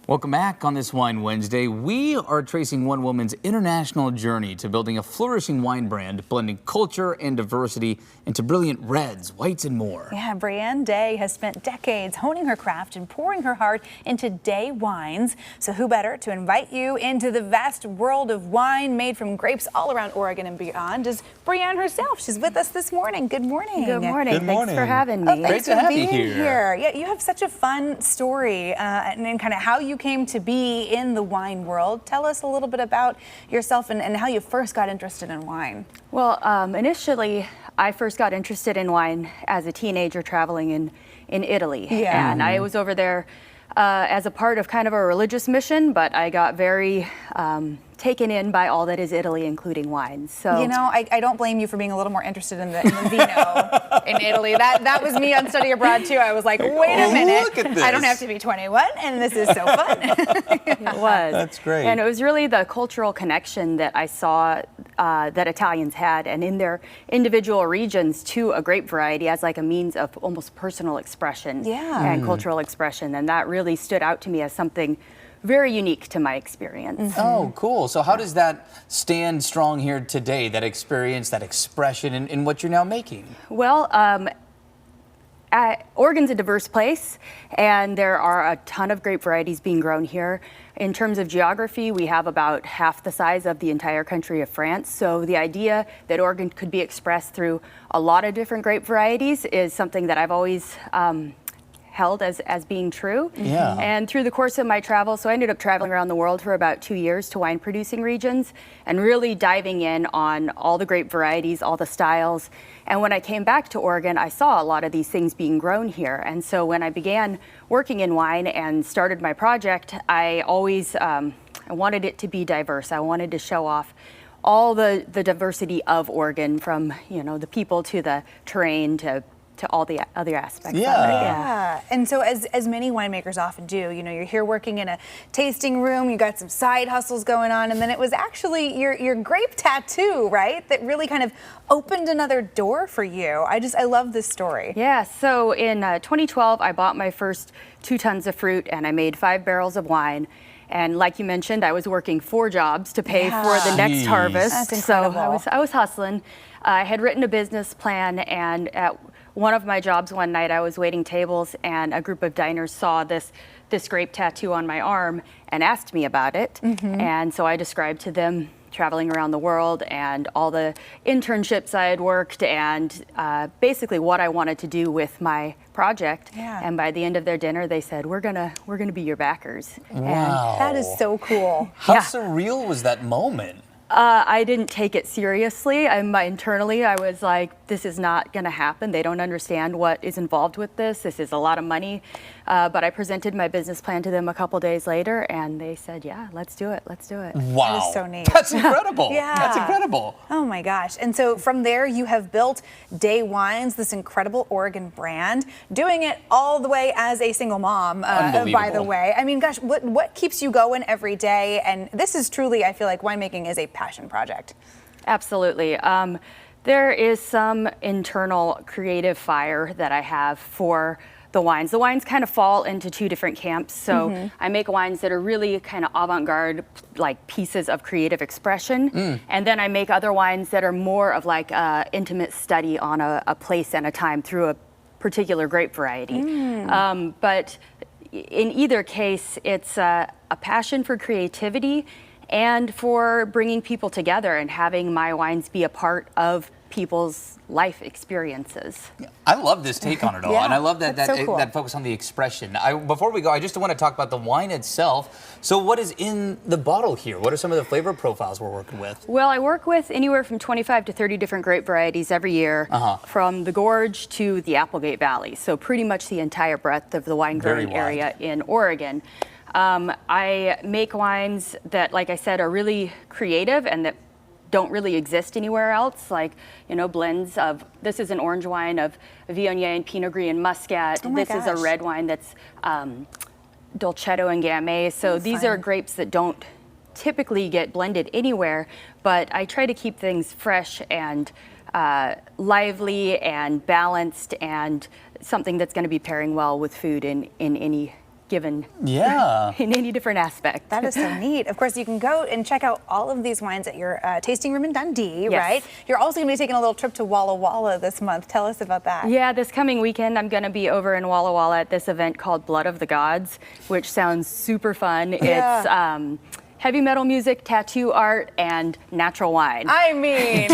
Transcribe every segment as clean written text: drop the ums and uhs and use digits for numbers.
Welcome back on this Wine Wednesday. We are tracing one woman's international journey to building a flourishing wine brand, blending culture and diversity into brilliant reds, whites, and more. Yeah, Brianne Day has spent decades honing her craft and pouring her heart into Day wines. So who better to invite you into the vast world of wine made from grapes all around Oregon and beyond is Brianne herself. She's with us this morning. Good morning. Good morning. Good morning. Thanks for having me. Oh, Great to have you being here. Yeah, you have such a fun story and kind of how you came to be in the wine world. Tell us a little bit about yourself and how you first got interested in wine. Well, initially, I first got interested in wine as a teenager traveling in Italy. Yeah. And I was over there as a part of kind of a religious mission, but I got very taken in by all that is Italy, including wine. So you know, I don't blame you for being a little more interested in the vino in Italy. That was me on study abroad too. I was like, wait a minute, look at this. I don't have to be 21, and this is so fun. it was. That's great. And it was really the cultural connection that I saw that Italians had, and in their individual regions, to a grape variety as like a means of almost personal expression and cultural expression. And that really stood out to me as something very unique to my experience. Oh, cool. So how does that stand strong here today, that experience, that expression in what you're now making? Well, Oregon's a diverse place, and there are a ton of grape varieties being grown here. In terms of geography, we have about half the size of the entire country of France. So the idea that Oregon could be expressed through a lot of different grape varieties is something that I've always held as being true. Yeah. And through the course of my travel, so I ended up traveling around the world for about 2 years to wine producing regions and really diving in on all the grape varieties, all the styles. And when I came back to Oregon, I saw a lot of these things being grown here. And so when I began working in wine and started my project, I always I wanted it to be diverse. I wanted to show off all the diversity of Oregon, from the people to the terrain to all the other aspects of it. Yeah. And so as many winemakers often do, you're here working in a tasting room, you got some side hustles going on, and then it was actually your grape tattoo, right, that really kind of opened another door for you. I love this story. Yeah, so in 2012, I bought my first 2 tons of fruit and I made 5 barrels of wine. And like you mentioned, I was working 4 jobs to pay for the next harvest. That's incredible. So I was hustling. I had written a business plan, and at one of my jobs one night, I was waiting tables, and a group of diners saw this grape tattoo on my arm and asked me about it. And so I described to them traveling around the world and all the internships I had worked, and basically what I wanted to do with my project. And by the end of their dinner, they said, "We're gonna be your backers." Wow. That is so cool. How surreal was that moment? I didn't take it seriously. Internally, I was like, this is not going to happen. They don't understand what is involved with this. This is a lot of money. But I presented my business plan to them a couple days later, and they said, yeah, let's do it. Let's do it. Wow. That is so neat. That's incredible. Yeah. That's incredible. Oh my gosh. And so from there, you have built Day Wines, this incredible Oregon brand, doing it all the way as a single mom, by the way. I mean, gosh, what keeps you going every day? And this is truly, I feel like winemaking is a passion project. Absolutely. There is some internal creative fire that I have for the wines. The wines kind of fall into 2 different camps. So I make wines that are really kind of avant-garde, like pieces of creative expression. And then I make other wines that are more of like intimate study on a place and a time through a particular grape variety. But in either case, it's a passion for creativity and for bringing people together and having my wines be a part of people's life experiences. I love this take on it all, Yeah, and I love that that's so cool. that focus on the expression. Before we go, I just want to talk about the wine itself. So what is in the bottle here? What are some of the flavor profiles we're working with? Well, I work with anywhere from 25 to 30 different grape varieties every year, from the Gorge to the Applegate Valley. So pretty much the entire breadth of the wine growing area in Oregon. I make wines that, like I said, are really creative and that don't really exist anywhere else, like, blends of, this is an orange wine of Viognier and Pinot Gris and Muscat. This is a red wine that's Dolcetto and Gamay. So these are grapes that don't typically get blended anywhere, but I try to keep things fresh and lively and balanced, and something that's going to be pairing well with food in any given Yeah. in any different aspect. That is so neat. Of course, you can go and check out all of these wines at your tasting room in Dundee, Yes. right? You're also going to be taking a little trip to Walla Walla this month. Tell us about that. Yeah, this coming weekend, I'm going to be over in Walla Walla at this event called Blood of the Gods, which sounds super fun. Yeah. It's heavy metal music, tattoo art, and natural wine. I mean,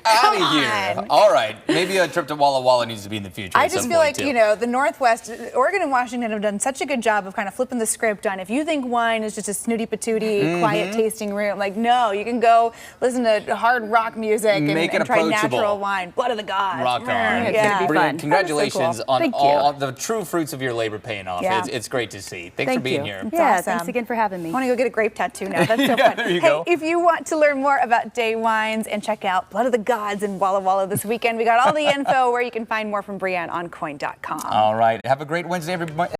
Get out of Come here. on. All right. Maybe a trip to Walla Walla needs to be in the future. I at just some feel point, like, too. you know, the Northwest, Oregon and Washington have done such a good job of kind of flipping the script on if you think wine is just a snooty patootie, Mm-hmm. quiet tasting room, like, no, you can go listen to hard rock music and, Make it and try approachable. natural wine. Blood of the Gods. Rock on. It's Yeah. gonna be Brianne, fun. congratulations That is so cool. on Thank all you. the true fruits of your labor paying off. Yeah. It's great to see. Thanks for Thank being you. here. Yeah, awesome. thanks again for having me. I want to go get a grape tattoo now. That's so Yeah, fun. there you Hey, go. if you want to learn more about Day Wines and check out Blood of the Gods in Walla Walla this weekend, we got all the info where you can find more from Brianne on KOIN.com. All right. Have a great Wednesday, everybody.